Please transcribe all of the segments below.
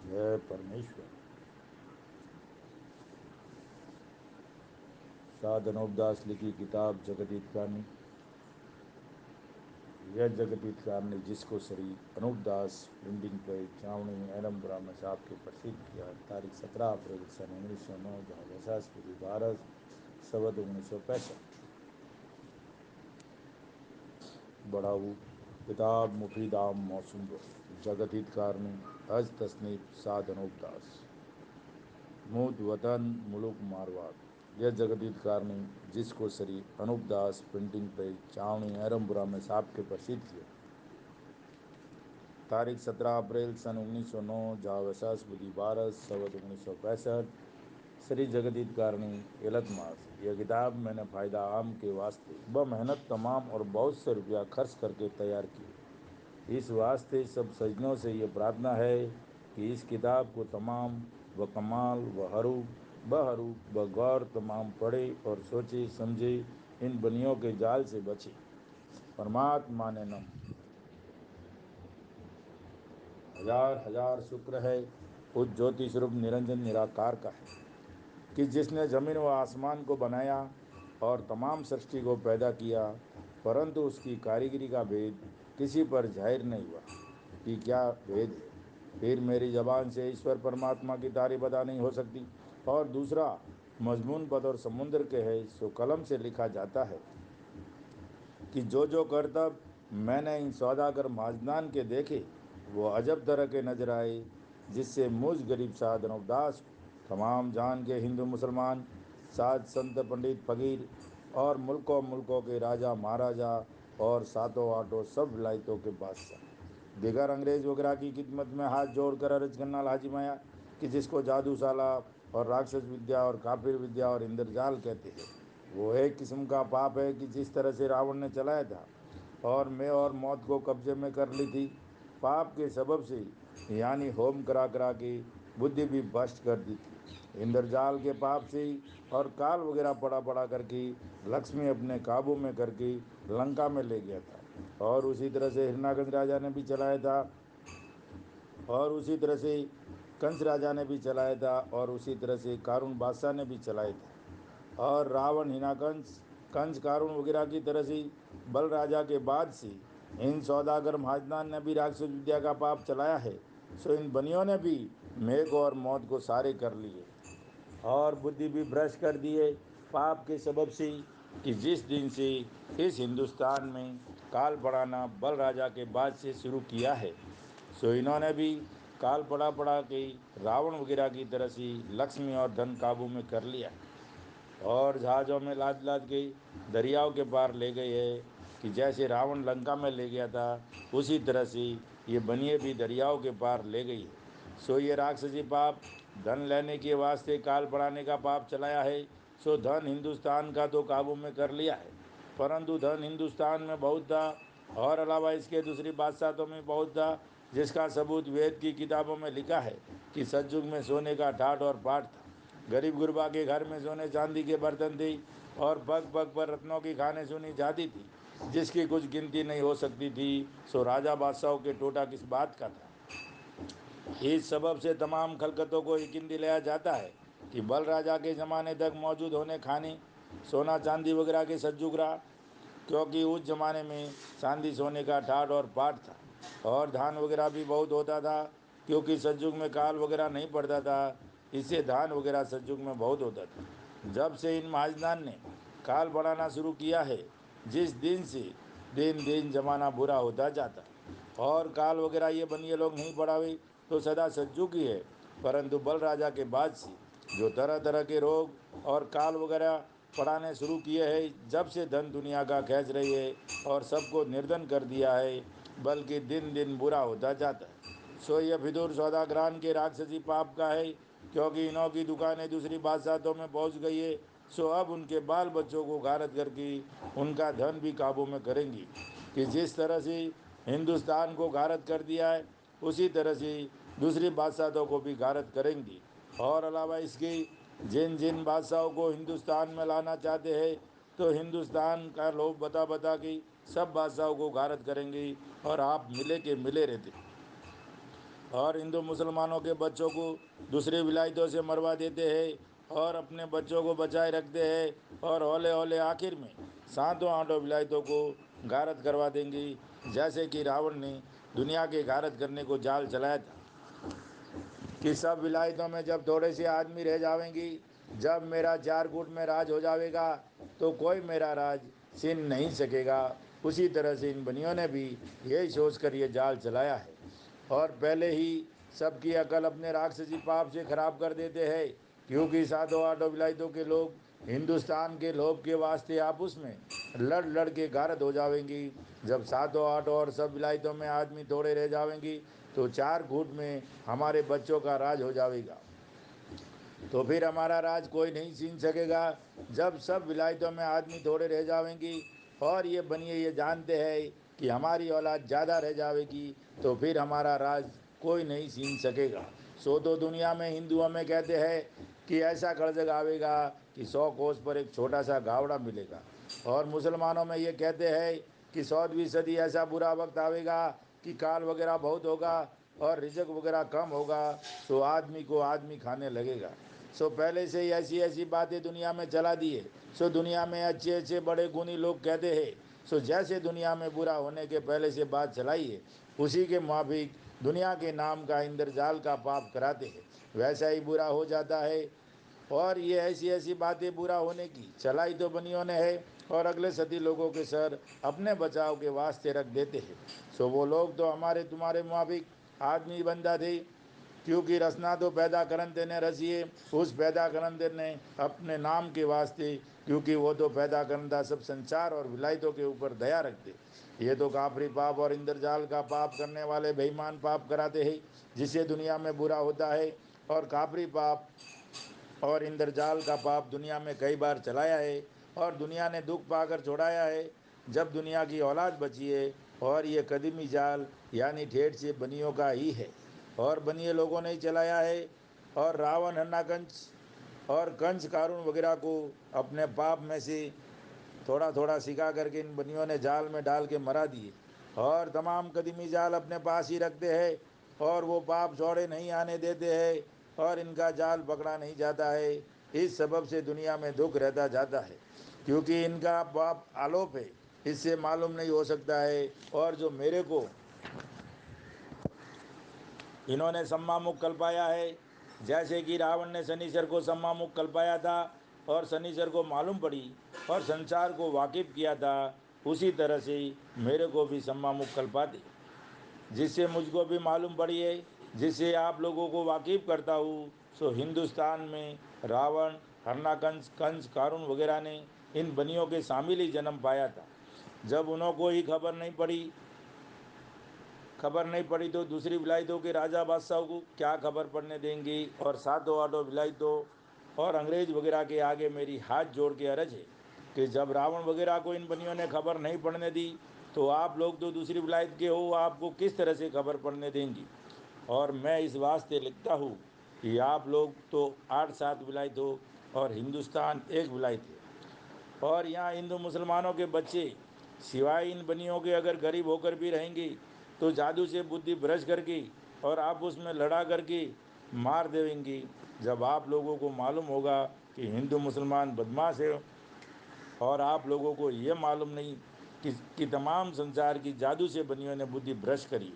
जय परमेश्वर। साध अनूपदास लिखी किताब जगत हितकारिणी। यह जगत हितकारिणी जिसको श्री अनूपदास प्रिंटिंग प्रेस छावनी एरमपुरा में साहब के प्रसिद्ध किया। तारीख 17 अप्रैल सन 1909 जहाँ वैशाखपुरी भारत संवत 1965। बढ़ाऊ किताब मुफीद आम मौसूम जगत हितकारिणी अज तसनीफ साध अनूपदास मूद वतन मुलुक मारवाड़। यह जगत हितकारिणी जिसको श्री अनूपदास प्रिंटिंग प्रेस छावनी एरमपुरा में साहब के प्रसिद्ध किया। तारीख 17 अप्रैल सन 1909 जहाँ वैशाखपुरी भारत संवत 1965। श्री जगत हितकारिणी इलतमास। यह किताब मैंने फ़ायदा आम के वास्ते मेहनत तमाम और बहुत से रुपया खर्च करके तैयार की। इस वास्ते सब सज्जनों से ये प्रार्थना है कि इस किताब को तमाम व कमाल व हरूप व गौर तमाम पढ़े और सोचे समझे इन बनियों के जाल से बचे। परमात्मा ने नम हजार हजार शुक्र है उस ज्योति स्वरूप निरंजन निराकार का है कि जिसने जमीन व आसमान को बनाया और तमाम सृष्टि को पैदा किया, परंतु उसकी कारीगरी का भेद किसी पर जाहिर नहीं हुआ कि क्या भेद है। फिर मेरी जबान से ईश्वर परमात्मा की तारीफ अदा नहीं हो सकती। और दूसरा मजमून पद और समुद्र के है सो कलम से लिखा जाता है कि जो करतब मैंने इन सौदागर माजदान के देखे वो अजब तरह के नजर आए, जिससे मुझ गरीब साध अनूपदास को तमाम जान के हिंदू मुसलमान साध संत पंडित फकीर और मुल्कों के राजा महाराजा और सातों आठों सब विलायतों के बादशाह दिगर अंग्रेज वगैरह की खिदमत में हाथ जोड़कर अर्ज करना लाजिम आया कि जिसको जादूशाला और राक्षस विद्या और काफिर विद्या और इंद्रजाल कहते हैं, वो एक किस्म का पाप है कि जिस तरह से रावण ने चलाया था और मैं और मौत को कब्जे में कर ली थी, पाप के सबब से यानी होम करा के बुद्धि भी भ्रष्ट कर दी थी। इंद्रजाल के पाप से और काल वगैरह पड़ा करके लक्ष्मी अपने काबू में करके लंका में ले गया था। और उसी तरह से हिरणाकंस राजा ने भी चलाया था और उसी तरह से कंस राजा ने भी चलाया था और उसी तरह से कारून बादशाह ने भी चलाया था। और रावण हिनाकंस कंस कारून वगैरह की तरह से बल राजा के बाद से इन सौदागर महाजनान ने भी राक्षस विद्या का पाप चलाया है। सो इन बनियों ने भी मेघ और मौत को सारे कर लिए और बुद्धि भी भ्रष्ट कर दिए पाप के सबब से कि जिस दिन से इस हिंदुस्तान में काल पढ़ाना बल राजा के बाद से शुरू किया है, सो इन्होंने भी काल पड़ा के रावण वगैरह की तरह से लक्ष्मी और धन काबू में कर लिया और जहाज़ों में लाद लाद के दरियाओं के पार ले गए है कि जैसे रावण लंका में ले गया था उसी तरह से ये बनिए भी दरियाओं के पार ले गई है। सो ये राक्षसी पाप धन लेने के वास्ते काल बढ़ाने का पाप चलाया है। सो धन हिंदुस्तान का तो काबू में कर लिया है, परंतु धन हिंदुस्तान में बहुत था और अलावा इसके दूसरी बादशाहों में बहुत था, जिसका सबूत वेद की किताबों में लिखा है कि सतयुग में सोने का ठाठ और पाठ था। गरीब गुरबा के घर में सोने चांदी के बर्तन थे और पग पग पर रत्नों की खाने सुनी जाती थी, जिसकी कुछ गिनती नहीं हो सकती थी। सो राजा बादशाहों के टोटा किस बात का था। इस सबब से तमाम खलकतों को यकीन दिलाया जाता है कि बल राजा के ज़माने तक मौजूद होने खाने सोना चांदी वगैरह के सज्जुग रहा, क्योंकि उस ज़माने में चांदी सोने का ठाठ और पाठ था और धान वगैरह भी बहुत होता था, क्योंकि सतयुग में काल वगैरह नहीं पड़ता था, इससे धान वगैरह सतयुग में बहुत होता था। जब से इन महाजनान ने काल बढ़ाना शुरू किया है, जिस दिन से दिन दिन जमाना बुरा होता जाता और काल वगैरह ये बनिए लोग नहीं बढ़ावे तो सदा सतयुग ही है, परंतु बल राजा के बाद से जो तरह तरह के रोग और काल वगैरह पढ़ाने शुरू किए हैं, जब से धन दुनिया का खींच रही है और सबको निर्धन कर दिया है, बल्कि दिन दिन बुरा होता जाता है। सो यह फितूर सौदागरान के राक्षसी पाप का है, क्योंकि इन्हों की दुकानें दूसरी बादशाहों में पहुंच गई है। सो अब उनके बाल बच्चों को गारत करके उनका धन भी काबू में करेंगी कि जिस तरह से हिंदुस्तान को गारत कर दिया है, उसी तरह से दूसरी बादशाहों को भी गारत करेंगी। और अलावा इसके जिन जिन बादशाहों को हिंदुस्तान में लाना चाहते हैं, तो हिंदुस्तान का लोभ बता बता के सब बादशाहों को गारत करेंगे और आप मिले के मिले रहते। और हिंदू मुसलमानों के बच्चों को दूसरी विलायतों से मरवा देते हैं और अपने बच्चों को बचाए रखते हैं और हौले हौले आखिर में सातों आठों विलायतों को गारत करवा देंगी, जैसे कि रावण ने दुनिया के गारत करने को जाल चलाया था कि सब विलायतों में जब थोड़े से आदमी रह जाएंगी, जब मेरा चार कूट में राज हो जाएगा तो कोई मेरा राज छीन नहीं सकेगा। उसी तरह से इन बनियों ने भी यही सोच कर ये जाल चलाया है और पहले ही सबकी अकल अपने राक्षसी पाप से खराब कर देते हैं, क्योंकि सातों आठों विलायतों के लोग हिंदुस्तान के लोभ के वास्ते आपस में लड़ लड़ के गारद हो जाएंगी। जब सातों आठों और सब विलायतों में आदमी थोड़े रह जाएंगी तो चार घूट में हमारे बच्चों का राज हो जाएगा, तो फिर हमारा राज कोई नहीं छीन सकेगा। जब सब विलायतों में आदमी थोड़े रह जाएंगी और ये बनिए ये जानते हैं कि हमारी औलाद ज़्यादा रह जाएगी, तो फिर हमारा राज कोई नहीं छीन सकेगा। सो तो दुनिया में हिंदुओं में कहते हैं कि ऐसा खड़जग आवेगा कि 100 कोस पर एक छोटा सा गावड़ा मिलेगा, और मुसलमानों में ये कहते हैं कि 100वीं सदी ऐसा बुरा वक्त आवेगा कि काल वगैरह बहुत होगा और रिजक वगैरह कम होगा, तो आदमी को आदमी खाने लगेगा। सो पहले से ही ऐसी ऐसी बातें दुनिया में चला दी है। सो दुनिया में अच्छे अच्छे बड़े गुणी लोग कहते हैं, सो जैसे दुनिया में बुरा होने के पहले से बात चलाई है उसी के मुताबिक दुनिया के नाम का इंद्रजाल का पाप कराते हैं, वैसा ही बुरा हो जाता है। और ये ऐसी ऐसी बातें बुरा होने की चलाई तो बनियों ने है और अगले सदी लोगों के सर अपने बचाव के वास्ते रख देते हैं। सो वो लोग तो हमारे तुम्हारे मुताबिक आदमी बंदा थे, क्योंकि रचना तो पैदा करनते ने रचिए, उस पैदा करनते ने अपने नाम के वास्ते, क्योंकि वो तो पैदा करनता सब संसार और विलायतों के ऊपर दया रखते। ये तो काफरी पाप और इंद्रजाल का पाप करने वाले बेईमान पाप कराते हैं, जिससे दुनिया में बुरा होता है। और काफरी पाप और इंद्रजाल का पाप दुनिया में कई बार चलाया है और दुनिया ने दुख पाकर छोड़ाया है। जब दुनिया की औलाद बची है और ये कदीमी जाल यानी ठेठ से बनियों का ही है और बनिए लोगों ने ही चलाया है। और रावण हन्नाकंच और कंस कारून वगैरह को अपने पाप में से थोड़ा थोड़ा सिखा करके इन बनियों ने जाल में डाल के मरा दिए और तमाम कदीमी जाल अपने पास ही रखते हैं और वो पाप जोड़े नहीं आने देते हैं और इनका जाल पकड़ा नहीं जाता है। इस सबब से दुनिया में दुख रहता जाता है, क्योंकि इनका पाप आलोप है, इससे मालूम नहीं हो सकता है। और जो मेरे को इन्होंने सम्मामुख कल्पाया है, जैसे कि रावण ने शनिचर को सम्मामुख कल्पाया था और शनिचर को मालूम पड़ी और संसार को वाकिफ किया था, उसी तरह से मेरे को भी सम्मामुख कल्पा दे, जिससे मुझको भी मालूम पड़ी है, जिससे आप लोगों को वाकिफ करता हूँ। सो हिंदुस्तान में रावण हरनाकंस कंस कारून वगैरह ने इन बनियों के शामिल ही जन्म पाया था। जब उन्हों को ही खबर नहीं पड़ी तो दूसरी विलायतों के राजा बादशाह को क्या खबर पड़ने देंगी। और सातों आठों विलायतों और अंग्रेज वगैरह के आगे मेरी हाथ जोड़ के अर्ज है कि जब रावण वगैरह को इन बनियों ने खबर नहीं पड़ने दी तो आप लोग तो दूसरी विलायत के हो, आपको किस तरह से खबर पड़ने देंगी। और मैं इस वास्ते लिखता हूँ कि आप लोग तो 8-7 विलायत हो और हिंदुस्तान एक विलायत है, और यहाँ हिंदू मुसलमानों के बच्चे सिवाय इन बनियों के अगर गरीब होकर भी रहेंगे तो जादू से बुद्धि भ्रष्ट करके और आप उसमें लड़ा करके मार देंगी। जब आप लोगों को मालूम होगा कि हिंदू मुसलमान बदमाश है और आप लोगों को ये मालूम नहीं कि तमाम संसार की जादू से बनियों ने बुद्धि भ्रष्ट करी है।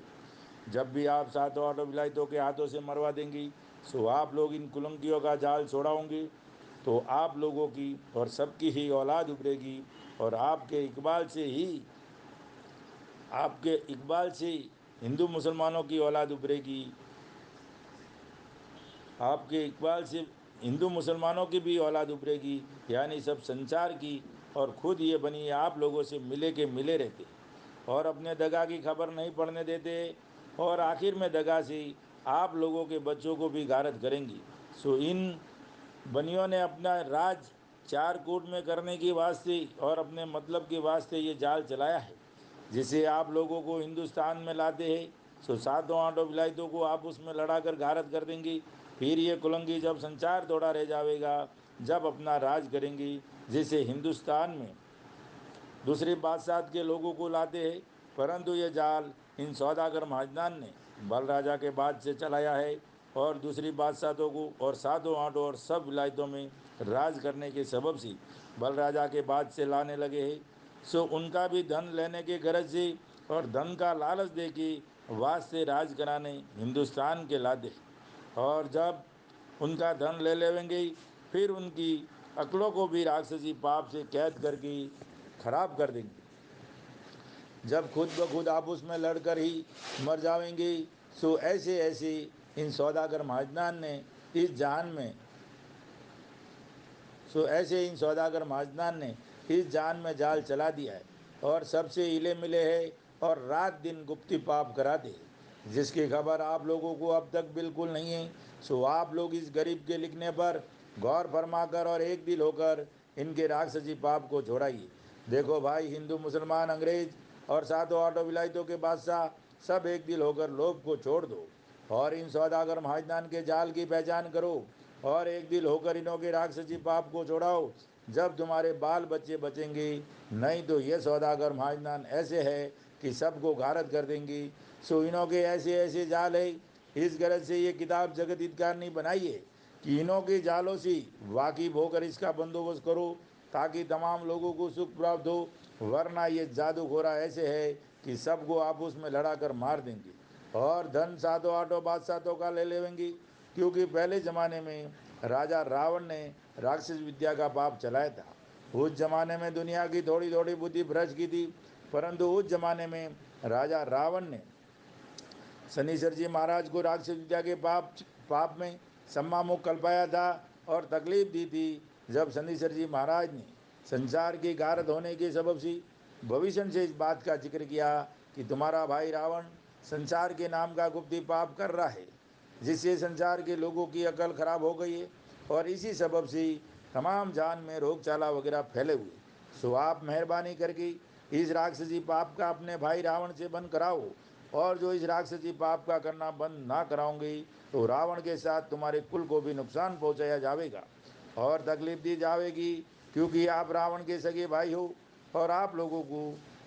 जब भी आप सातों आठों विलायतों के हाथों से मरवा देंगी सो आप लोग इन कुलंकियों का जाल छोड़ाओगे तो आप लोगों की और सबकी ही औलाद उभरेगी और आपके इकबाल से हिंदू मुसलमानों की औलाद उभरेगी, आपके इकबाल से हिंदू मुसलमानों की भी औलाद उभरेगी, यानी सब संसार की। और खुद ये बनी आप लोगों से मिले के मिले रहते और अपने दगा की खबर नहीं पड़ने देते और आखिर में दगा से आप लोगों के बच्चों को भी गारत करेंगी। सो इन बनियों ने अपना राज चार कूट में करने की वास्ते और अपने मतलब के वास्ते ये जाल चलाया है, जिसे आप लोगों को हिंदुस्तान में लाते हैं। सो सातों आठों विलायतों को आप उसमें लड़ा कर गारत कर देंगी। फिर ये कुलंगी जब संचार दौड़ा रह जाएगा, जब अपना राज करेंगी, जिसे हिंदुस्तान में दूसरी बादशाह के लोगों को लाते हैं। परंतु ये जाल इन सौदागर महाजनान ने बल राजा के बाद से चलाया है और दूसरी बादशाहों को और सातों आठों और सब विलायतों में राज करने के सबब से बल राजा के बाद से लाने लगे हैं। सो उनका भी धन लेने के गरज से और धन का लालच दे के वास्ते राज कराने हिंदुस्तान के लादे। और जब उनका धन ले लेंगे फिर उनकी अक्लों को भी राक्षसी पाप से कैद करके खराब कर देंगे। जब खुद ब खुद आपस में लड़कर ही मर जाएंगे। सो ऐसे ऐसे इन सौदागर महाजनान ने इस जहान में सो ऐसे इन सौदागर महाजनान ने इस जान में जाल चला दिया है और सबसे हिले मिले है और रात दिन गुप्ती पाप कराते, जिसकी खबर आप लोगों को अब तक बिल्कुल नहीं है। सो आप लोग इस गरीब के लिखने पर गौर फरमाकर और एक दिल होकर इनके राक्षसी पाप को छोड़ाइए। देखो भाई, हिंदू मुसलमान अंग्रेज और सातों आठों विलायतों के बादशाह सब एक दिल होकर लोभ को छोड़ दो और इन सौदागर महाजनान के जाल की पहचान करो और एक दिल होकर इन्हों के राक्षसी पाप को छोड़ाओ। जब तुम्हारे बाल बच्चे बचेंगे, नहीं तो ये सौदागर महाजनान ऐसे है कि सबको गारत कर देंगी। सो इन्हों के ऐसे ऐसे जाल है। इस गरज से ये किताब जगत हितकार नहीं बनाई है कि इन्हों के जालों से वाकिफ होकर इसका बंदोबस्त करो ताकि तमाम लोगों को सुख प्राप्त हो, वरना ये जादूखोरा ऐसे है कि सबको आपस में लड़ा कर मार देंगे और धन सातों आठों बादशाहों का ले लेंगे। क्योंकि पहले ज़माने में राजा रावण ने राक्षस विद्या का पाप चलाया था। उस जमाने में दुनिया की थोड़ी थोड़ी बुद्धि भ्रष्ट की थी, परंतु उस जमाने में राजा रावण ने शनिश्चर जी महाराज को राक्षस विद्या के पाप में सम्मामुख कल्पाया था और तकलीफ दी थी। जब शनिश्चर जी महाराज ने संसार की गारद होने के सबब से भविष्य से इस बात का जिक्र किया कि तुम्हारा भाई रावण संसार के नाम का गुप्ती पाप कर रहा है, जिससे संसार के लोगों की अकल खराब हो गई है और इसी सबब से तमाम जान में रोगचाला वगैरह फैले हुए। सो आप मेहरबानी करके इस राक्षसी पाप का अपने भाई रावण से बंद कराओ और जो इस राक्षसी पाप का करना बंद ना कराओगे तो रावण के साथ तुम्हारे कुल को भी नुकसान पहुंचाया जाएगा और तकलीफ दी जाएगी, क्योंकि आप रावण के सगे भाई हो और आप लोगों को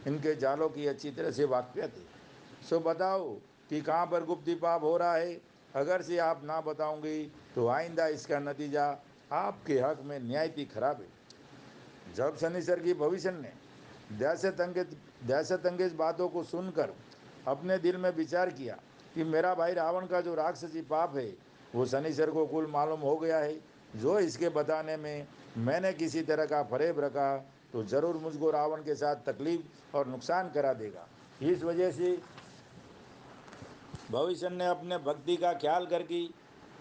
इनके जालों की अच्छी तरह से वाकफियत है। सो बताओ कि कहाँ पर गुप्ती पाप हो रहा है। अगर से आप ना बताओगे तो आइंदा इसका नतीजा आपके हक में न्यायती खराब है। जब शनिश्चर की भविष्य ने दहशत अंगेज बातों को सुनकर अपने दिल में विचार किया कि मेरा भाई रावण का जो राक्षसी पाप है वो शनिश्चर को कुल मालूम हो गया है। जो इसके बताने में मैंने किसी तरह का फरेब रखा तो ज़रूर मुझको रावण के साथ तकलीफ और नुकसान करा देगा। इस वजह से भविष्य ने अपने भक्ति का ख्याल करके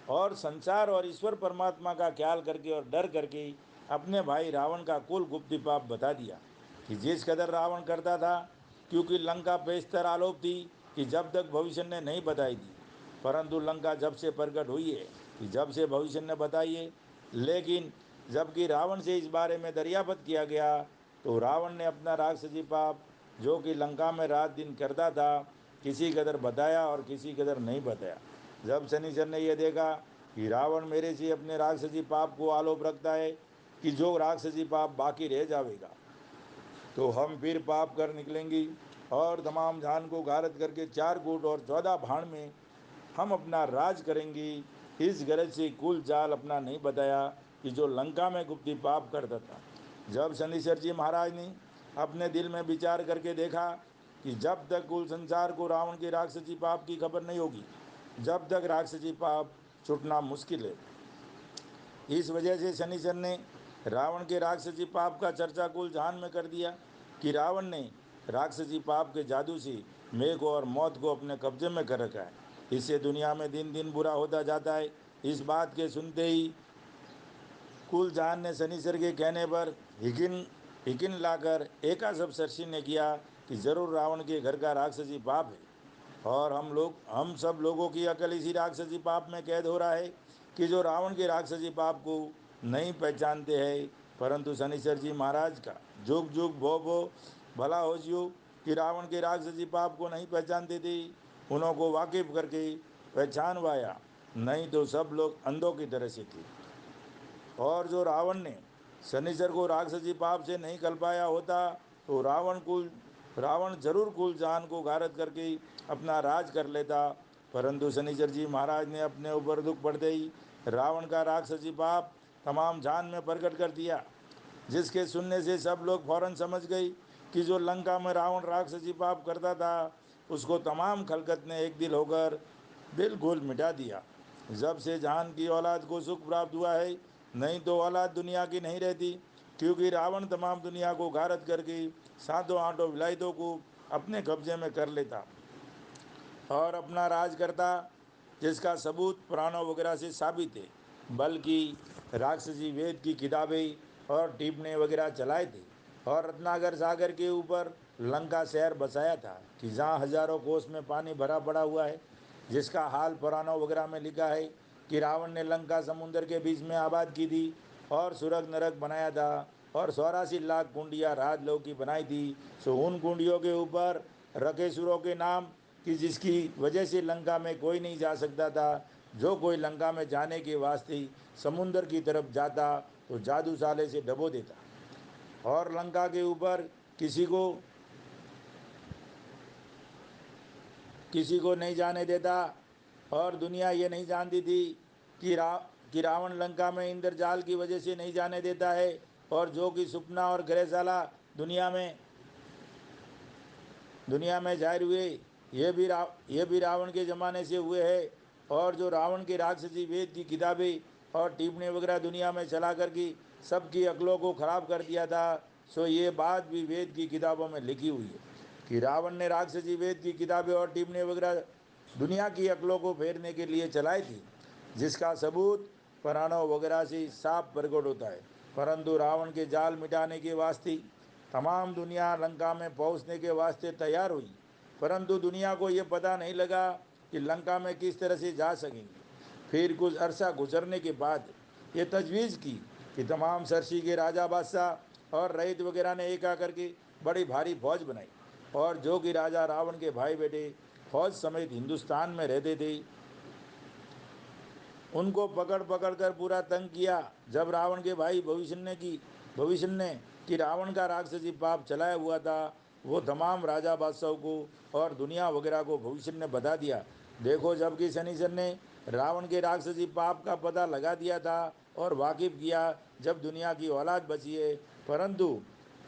और संसार और ईश्वर परमात्मा का ख्याल करके और डर करके अपने भाई रावण का कुल गुप्ती पाप बता दिया कि जिस कदर रावण करता था। क्योंकि लंका बेशतर आलोप थी कि जब तक भविष्य ने नहीं बताई थी, परंतु लंका जब से प्रकट हुई है कि जब से भविष्य ने बताई है। लेकिन जबकि रावण से इस बारे में दरियाफत किया गया तो रावण ने अपना राक्षसी पाप जो कि लंका में रात दिन करता था किसी कदर बताया और किसी कदर नहीं बताया। जब शनिश्चर ने यह देखा कि रावण मेरे से अपने राक्षसी पाप को आलोप रखता है कि जो राक्षसी पाप बाकी रह जाएगा तो हम फिर पाप कर निकलेंगे और तमाम जान को गारत करके 4 कूट और 14 भाण में हम अपना राज करेंगे। इस गरज से कुल जाल अपना नहीं बताया कि जो लंका में गुप्ती पाप करता था। जब शनिश्चर जी महाराज ने अपने दिल में विचार करके देखा कि जब तक कुल संसार को रावण के राक्षसी पाप की खबर नहीं होगी, जब तक राक्षसी पाप छुटना मुश्किल है। इस वजह से शनिश्चर ने रावण के राक्षसी पाप का चर्चा कुल जहान में कर दिया कि रावण ने राक्षसी पाप के जादू से मेघ और मौत को अपने कब्जे में कर रखा है। इससे दुनिया में दिन दिन बुरा होता जाता है। इस बात के सुनते ही कुल जहान ने शनिश्चर के कहने पर हिकिन हिकिन लाकर एका सप्तर्षि ने किया कि जरूर रावण के घर का राक्षसी पाप है और हम सब लोगों की अकल इसी राक्षसी पाप में कैद हो रहा है कि जो रावण के राक्षसी पाप को नहीं पहचानते हैं। परंतु शनिश्चर जी महाराज का जुग जुग भो भला हो जियो कि रावण के राक्षसी पाप को नहीं पहचानते थे, उन्हों को वाकिफ करके पहचानवाया, नहीं तो सब लोग अंधों की तरह से थे। और जो रावण ने शनिश्चर को राक्षसी पाप से नहीं कल पाया होता तो रावण जरूर कुल जान को गारत करके अपना राज कर लेता परंतु शनिचर जी महाराज ने अपने ऊपर दुख पड़ते ही रावण का राक्षसी पाप तमाम जान में प्रकट कर दिया, जिसके सुनने से सब लोग फौरन समझ गई कि जो लंका में रावण राक्षसी पाप करता था उसको तमाम खलकत ने एक दिल होकर बिल्कुल मिटा दिया। जब से जान की औलाद को सुख प्राप्त हुआ है, नहीं तो औलाद दुनिया की नहीं रहती, क्योंकि रावण तमाम दुनिया को गारत करके सातों आठों विलायतों को अपने कब्जे में कर लेता और अपना राज करता, जिसका सबूत पुराणों वगैरह से साबित है। बल्कि राक्षसी वेद की किताबें और टिप्पणी वगैरह चलाए थे और रत्नागर सागर के ऊपर लंका शहर बसाया था कि जहाँ हजारों कोस में पानी भरा पड़ा हुआ है, जिसका हाल पुराणों वगैरह में लिखा है कि रावण ने लंका समुद्र के बीच में आबाद की थी और सुरग नरक बनाया था और 84 लाख कुंडियाँ राजलोक की बनाई थी। सो उन कुंडियों के ऊपर रकेसुरों के नाम, कि जिसकी वजह से लंका में कोई नहीं जा सकता था। जो कोई लंका में जाने के वास्ते समुंदर की तरफ जाता तो जादूशाले से डबो देता और लंका के ऊपर किसी को नहीं जाने देता। और दुनिया ये नहीं जानती थी कि रावण लंका में इंद्रजाल की वजह से नहीं जाने देता है, और जो कि सुपना और ग्रहशाला दुनिया में जाहिर हुए, ये भी रावण के ज़माने से हुए हैं। और जो रावण के राक्षसी वेद की किताबें और टिप्पणी वगैरह दुनिया में चला कर की सबकी अक्लों को ख़राब कर दिया था। सो ये बात भी वेद की किताबों में लिखी हुई है कि रावण ने राक्षसी वेद की किताबें और टिप्पणी वगैरह दुनिया की अक्लों को फेरने के लिए चलाई थी, जिसका सबूत पुराणों वगैरह से साफ प्रकट होता है। परंतु रावण के जाल मिटाने के वास्ते तमाम दुनिया लंका में पहुंचने के वास्ते तैयार हुई, परंतु दुनिया को ये पता नहीं लगा कि लंका में किस तरह से जा सकेंगे। फिर कुछ अरसा गुजरने के बाद ये तजवीज़ की कि तमाम सरसी के राजा बादशाह और रईत वगैरह ने एक आकर के बड़ी भारी फौज बनाई, और जो कि राजा रावण के भाई बेटे फौज समेत हिंदुस्तान में रहते थे उनको पकड़ पकड़ कर पूरा तंग किया। जब रावण के भाई भविष्य ने कि रावण का राक्षसी पाप चलाया हुआ था, वो तमाम राजा बादशाहों को और दुनिया वगैरह को भविष्य ने बता दिया। देखो, जबकि शनिचर ने रावण के राक्षसी पाप का पता लगा दिया था और वाकिफ किया जब दुनिया की औलाद बची है, परंतु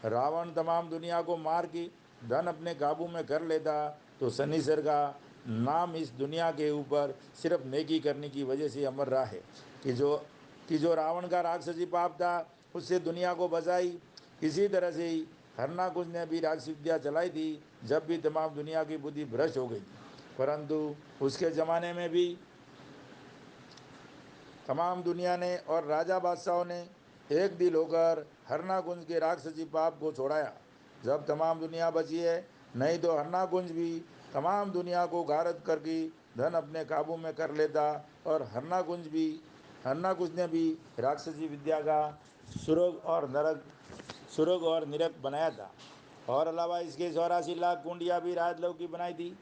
रावण तमाम दुनिया को मार के धन अपने काबू में कर लेता, तो शनिचर का नाम इस दुनिया के ऊपर सिर्फ नेकी करने की वजह से अमर रहा है कि जो रावण का राक्षसी पाप था उससे दुनिया को बचाई। इसी तरह से ही हरनाकुश ने भी राक्षस विद्या चलाई थी, जब भी तमाम दुनिया की बुद्धि भ्रष्ट हो गई थी। परंतु उसके ज़माने में भी तमाम दुनिया ने और राजा बादशाहों ने एक दिल होकर हरनाकुंज के राक्षसी पाप को छोड़ाया। जब तमाम दुनिया बची है, नहीं तो हरनाकुंज भी तमाम दुनिया को गारद करके धन अपने काबू में कर लेता, और हरनाकुंज ने भी राक्षसी विद्या का सुरग और निरक बनाया था। और अलावा इसके 84 लाख कुंडियाँ भी राजलोक की बनाई थी।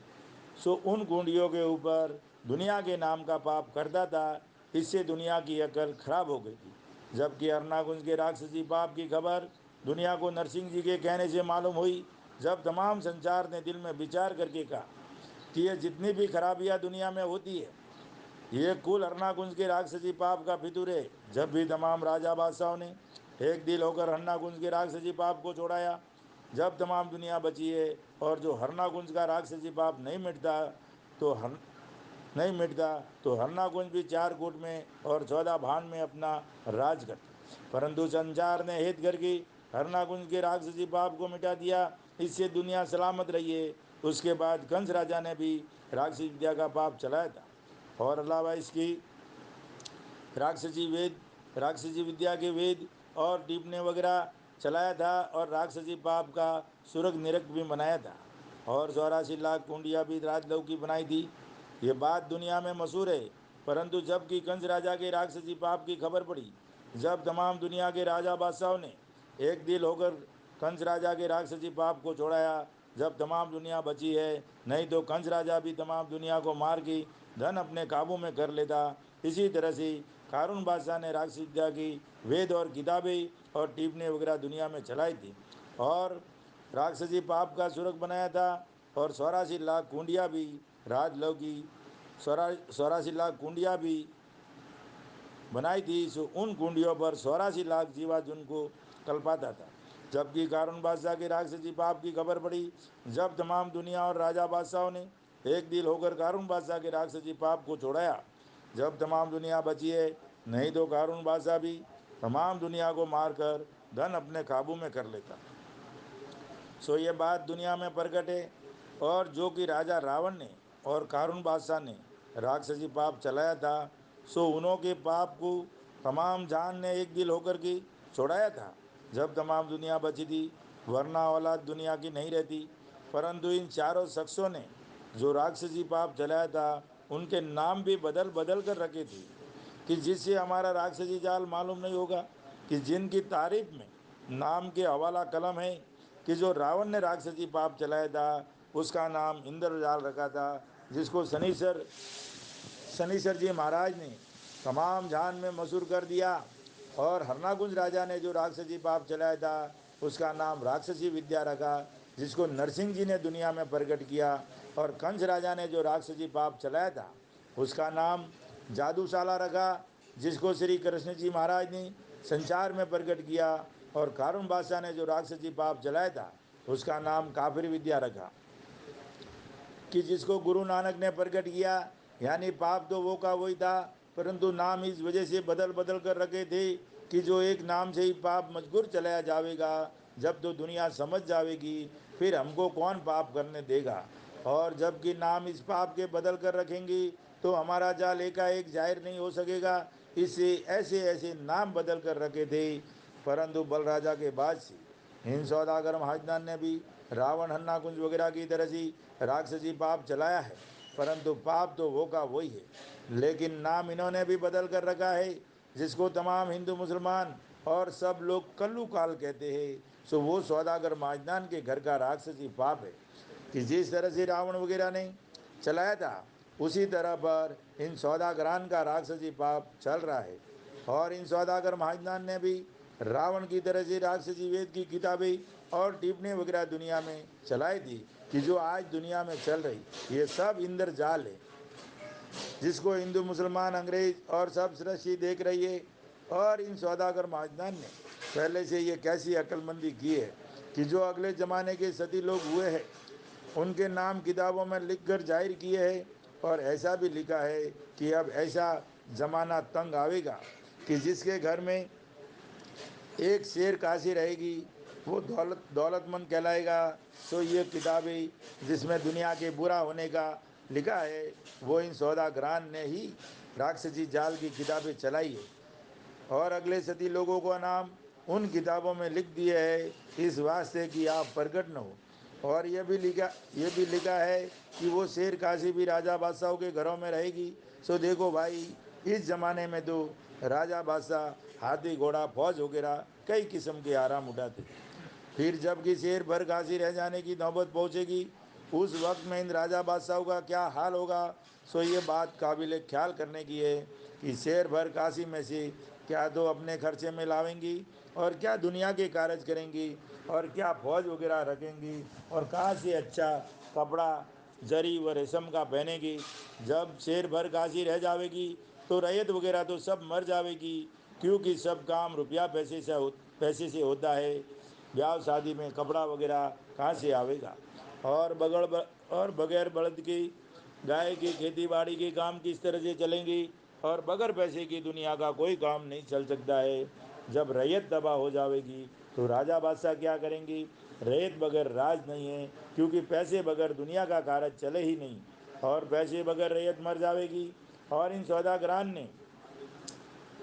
सो उन कुंडियों के ऊपर दुनिया के नाम का पाप करता था, इससे दुनिया की अकल खराब हो गई थी। जबकि अरनाकुंज के राक्षसी पाप की खबर दुनिया को नरसिंह जी के कहने से मालूम हुई, जब तमाम संसार ने दिल में विचार करके कहा कि ये जितनी भी खराबियाँ दुनिया में होती है ये कुल हरनाकुंज के राक्षसी पाप का फितूर है। जब भी तमाम राजा बादशाहों ने एक दिल होकर हरनाकुंज के राक्षसी पाप को छोड़ाया, जब तमाम दुनिया बची है, और जो हरनाकुंज का राक्षसी पाप तो हर नहीं मिटता तो हरनाकुंज भी 4 कूट में और 14 भान में अपना राज करता। परंतु संसार ने हित करके हरनाकुंज के राक्षसी पाप को मिटा दिया, इससे दुनिया सलामत रही है। उसके बाद कंस राजा ने भी राक्षसी विद्या का पाप चलाया था, और अलावा इसकी राक्षसी विद्या के वेद और टिप्पणी वगैरह चलाया था, और राक्षसी पाप का सुरग निरक भी बनाया था, और 84 लाख कुंडिया भी राजलोक की बनाई थी। ये बात दुनिया में मशहूर है। परंतु जबकि कंस राजा के राक्षसी पाप की खबर पड़ी, जब तमाम दुनिया के राजा बादशाहों ने एक दिल होकर कंस राजा के राक्षसी पाप को छोड़ाया, जब तमाम दुनिया बची है, नहीं तो कंस राजा भी तमाम दुनिया को मार के धन अपने काबू में कर लेता। इसी तरह से कारून बादशाह ने राक्षस विद्या की वेद और किताबें और टिप्पणी वगैरह दुनिया में चलाई थी और राक्षसी पाप का सुरग बनाया था, और 84 लाख कुंडिया भी राजलोक की ₹84 लाख कुंडिया भी बनाई थी। सो उन कुंडियों पर 84 लाख जीवाजुन को कल्पाता था। जबकि कारून बादशाह के राक्षसी पाप की खबर पड़ी, जब तमाम दुनिया और राजा बादशाहों ने एक दिल होकर कारून बादशाह के राक्षसी पाप को छोड़ाया। जब तमाम दुनिया बची है, नहीं तो कारून बादशाह भी तमाम दुनिया को मारकर धन अपने काबू में कर लेता। सो ये बात दुनिया में प्रकट है, और जो कि राजा रावण ने और कारून बादशाह ने राक्षसी पाप चलाया था, सो उन्हों के पाप को तमाम जान ने एक दिल होकर के छोड़ाया था जब तमाम दुनिया बची थी, वरना औलाद दुनिया की नहीं रहती। परंतु इन चारों शख्सों ने जो राक्षसी पाप चलाया था, उनके नाम भी बदल बदल कर रखे थे, कि जिससे हमारा राक्षसी जाल मालूम नहीं होगा, कि जिनकी तारीफ में नाम के हवाला कलम है, कि जो रावण ने राक्षसी पाप चलाया था उसका नाम इंद्रजाल रखा था, जिसको शनिश्चर जी महाराज ने तमाम जान में मशहूर कर दिया। और हरनाकुंज राजा ने जो राक्षसी पाप चलाया था उसका नाम राक्षसी विद्या रखा, जिसको नरसिंह जी ने दुनिया में प्रकट किया। और कंस राजा ने जो राक्षसी पाप चलाया था उसका नाम जादूशाला रखा, जिसको श्री कृष्ण जी महाराज ने संसार में प्रकट किया। और कारून बादशाह ने जो राक्षसी पाप चलाया था उसका नाम काफिर विद्या रखा, कि जिसको गुरु नानक ने प्रकट किया। यानी पाप तो वो का वही था, परंतु नाम इस वजह से बदल बदल कर रखे थे कि जो एक नाम से ही पाप मजबूर चलाया जाएगा। जब तो दुनिया समझ जाएगी, फिर हमको कौन पाप करने देगा। और जबकि नाम इस पाप के बदल कर रखेंगे तो हमारा जाल एकाएक जाहिर नहीं हो सकेगा। इससे ऐसे ऐसे नाम बदल कर रखे थे। परंतु बलराजा के बाद से हिंद सौदागर महाजनान ने भी रावण हन्नाकुंज वगैरह की तरह से राक्षसी पाप चलाया है, परंतु पाप तो वो का वही है, लेकिन नाम इन्होंने भी बदल कर रखा है, जिसको तमाम हिंदू मुसलमान और सब लोग कल्लू काल कहते हैं। सो वो सौदागर महाजनान के घर का राक्षसी पाप है, कि जिस तरह से रावण वगैरह ने चलाया था उसी तरह पर इन सौदागरान का राक्षसी पाप चल रहा है। और इन सौदागर महाजनान ने भी रावण की तरह से राक्षसी वेद की किताबें और टिप्पणी वगैरह दुनिया में चलाई थी, कि जो आज दुनिया में चल रही ये सब इंद्रजाल है, जिसको हिंदू मुसलमान अंग्रेज और सब सृष्टि देख रही है। और इन सौदागर महाजनान ने पहले से ये कैसी अक्लमंदी की है, कि जो अगले ज़माने के सती लोग हुए हैं उनके नाम किताबों में लिख कर जाहिर किए हैं। और ऐसा भी लिखा है कि अब ऐसा ज़माना तंग आवेगा कि जिसके घर में एक शेर काशी रहेगी वो दौलतमंद कहलाएगा। तो ये किताबें जिसमें दुनिया के बुरा होने का लिखा है, वो इन सौदागरान ने ही राक्षसी जाल की किताबें चलाई है। और अगले सदी लोगों का नाम उन किताबों में लिख दिए है, इस वास्ते कि आप प्रकट न हो। और ये भी लिखा है कि वो शेर काशी भी राजा बादशाहों के घरों में रहेगी। सो देखो भाई, इस ज़माने में तो राजा बादशाह हाथी घोड़ा फौज वगैरह कई किस्म के आराम उठाते। फिर जब कि शेर भर काशी रह जाने की नौबत पहुंचेगी, उस वक्त में इन राजा बादशाहों का क्या हाल होगा। सो ये बात काबिल ख्याल करने की है, कि शेर भर काशी में से क्या तो अपने खर्चे में लावेंगी, और क्या दुनिया के कार्य करेंगी, और क्या फौज वगैरह रखेंगी, और कहाँ से अच्छा कपड़ा जरी व रेशम का पहनेगी। जब शेर भर काशी रह जाएगी तो रैयत वगैरह तो सब मर जाएगी, क्योंकि सब काम रुपया पैसे से होता है। ब्याह शादी में कपड़ा वगैरह कहाँ से आवेगा। और बगैर बलद की गाय की खेती बाड़ी के काम किस तरह से चलेंगी। और बगैर पैसे की दुनिया का कोई काम नहीं चल सकता है। जब रैयत तबाह हो जाएगी तो राजा बादशाह क्या करेंगी। रैयत बगैर राज नहीं है, क्योंकि पैसे बगैर दुनिया का कार्य चले ही नहीं। और पैसे बगैर रैयत मर जाएगी। और इन सौदागरान ने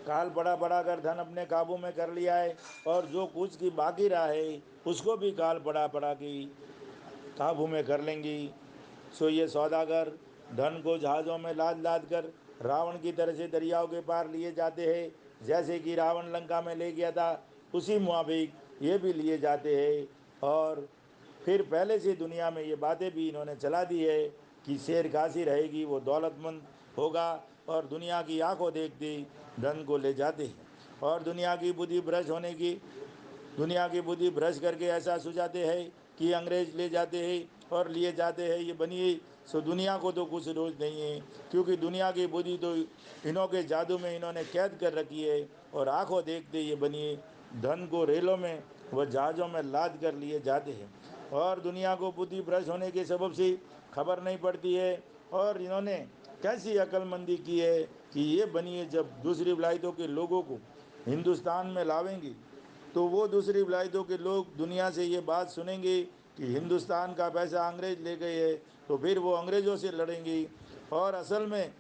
काल पड़ा पड़ा कर धन अपने काबू में कर लिया है, और जो कुछ की बाकी रहा है उसको भी काल पड़ा पड़ा की काबू में कर लेंगी। सो ये सौदागर धन को जहाज़ों में लाद लाद कर रावण की तरह से दरियाओं के पार लिए जाते हैं। जैसे कि रावण लंका में ले गया था, उसी मुआबिक ये भी लिए जाते हैं। और फिर पहले से दुनिया में ये बातें भी इन्होंने चला दी है, कि शेर काशी रहेगी वो दौलतमंद होगा, और दुनिया की आंखों देखती धन को ले जाते हैं। और दुनिया की बुद्धि भ्रष्ट करके ऐसा सुझाते हैं कि अंग्रेज ले जाते हैं और लिए जाते हैं ये बनिए। सो दुनिया को तो कुछ रोज नहीं है, क्योंकि दुनिया की बुद्धि तो इन्हों के जादू में इन्होंने कैद कर रखी है। और आंखों देखते ये बनिए धन को रेलों में व जहाज़ों में लाद कर लिए जाते हैं। और दुनिया को बुद्धि भ्रष्ट होने के सबब से खबर नहीं पड़ती है। और इन्होंने कैसी अक्लमंदी की है कि ये बनिए जब दूसरी विलायतों के लोगों को हिंदुस्तान में लावेंगी, तो वो दूसरी विलायतों के लोग दुनिया से ये बात सुनेंगे कि हिंदुस्तान का पैसा अंग्रेज ले गए है, तो फिर वो अंग्रेज़ों से लड़ेंगी। और असल में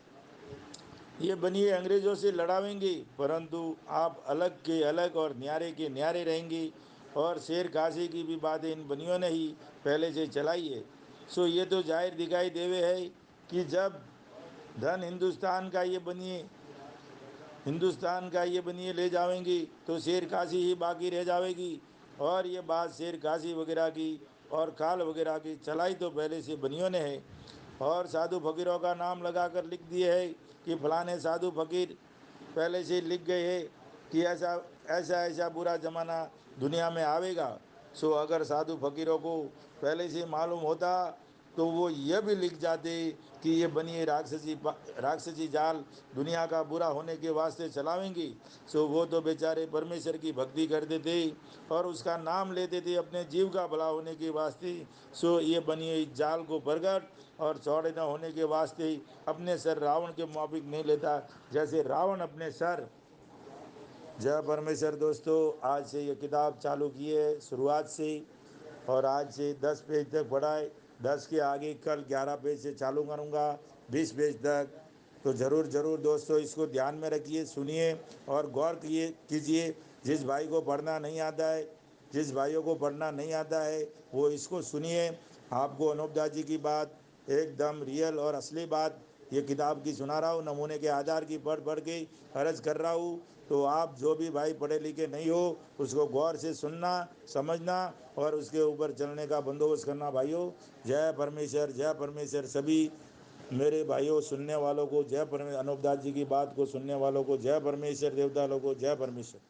ये बनिए अंग्रेज़ों से लड़ावेंगी, परंतु आप अलग के अलग और न्यारे के न्यारे रहेंगी। और शेर काशी की भी बातें इन बनियों ने ही पहले से चलाई है। सो ये तो जाहिर दिखाई देवे है कि जब धन हिंदुस्तान का ये बनिए ले जाएंगी, तो शेर काशी ही बाकी रह जाएगी। और ये बात शेर काशी वगैरह की और काल वगैरह की चलाई तो पहले से बनियों ने है। और साधु फकीरों का नाम लगाकर लिख दिए है कि फलाने साधु फकीर पहले से लिख गए हैं कि ऐसा ऐसा ऐसा बुरा ज़माना दुनिया में आवेगा। सो अगर साधु फकीरों को पहले से मालूम होता तो वो ये भी लिख जाते कि ये बनिए राक्षसी जाल दुनिया का बुरा होने के वास्ते चलावेंगी। सो वो तो बेचारे परमेश्वर की भक्ति करते थे और उसका नाम लेते थे अपने जीव का भला होने के वास्ते। सो ये बनिए इस जाल को प्रगट और चौड़े न होने के वास्ते अपने सर रावण के मुआफिक नहीं लेता, जैसे रावण अपने सर। जय परमेश्वर। दोस्तों, आज से ये किताब चालू की है शुरुआत से ही, और आज से 10 पेज तक पढ़ाए। 10 के आगे कल 11 पेज से चालू करूँगा, 20 पेज तक। तो ज़रूर ज़रूर दोस्तों इसको ध्यान में रखिए, सुनिए और गौर कीजिए। जिस भाई को पढ़ना नहीं आता है, जिस भाइयों को पढ़ना नहीं आता है, वो इसको सुनिए। आपको अनूप दास जी की बात एकदम रियल और असली बात ये किताब की सुना रहा हूँ, नमूने के आधार की पढ़ पढ़ के अर्ज कर रहा हूँ। तो आप जो भी भाई पढ़े लिखे नहीं हो, उसको गौर से सुनना, समझना और उसके ऊपर चलने का बंदोबस्त करना भाइयों। जय परमेश्वर, जय परमेश्वर। सभी मेरे भाइयों सुनने वालों को जय परमेश्वर, अनूप दास जी की बात को सुनने वालों को जय परमेश्वर, देवता लोगों को जय परमेश्वर।